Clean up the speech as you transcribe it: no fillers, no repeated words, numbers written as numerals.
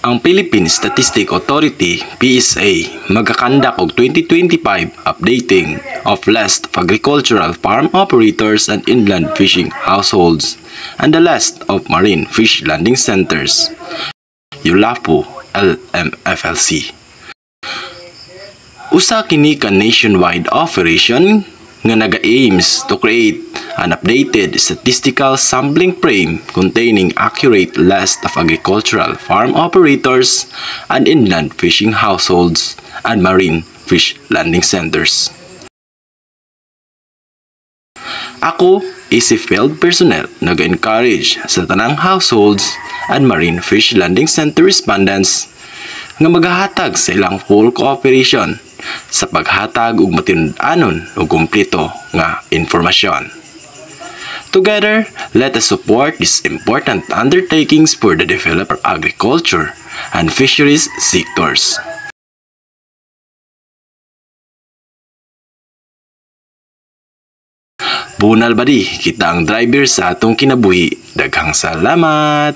Ang Philippine Statistic Authority (PSA) magakandak og 2025 updating of list of agricultural farm operators and inland fishing households and the list of marine fish landing centers. ULAFO LMFLC. Usa kini ka nationwide operation nga naga-aims to create an updated statistical sampling frame containing accurate list of agricultural farm operators and inland fishing households and marine fish landing centers. Ako, isip field personnel, nag-encourage sa tanang households and marine fish landing center respondents nga maghahatag sa ilang full cooperation sa paghatag og matinud-anon ug kumpleto nga informasyon. Together, let us support these important undertakings for the development of agriculture and fisheries sectors. Bunal badi kita ang driver sa atong kinabuhi. Daghang salamat!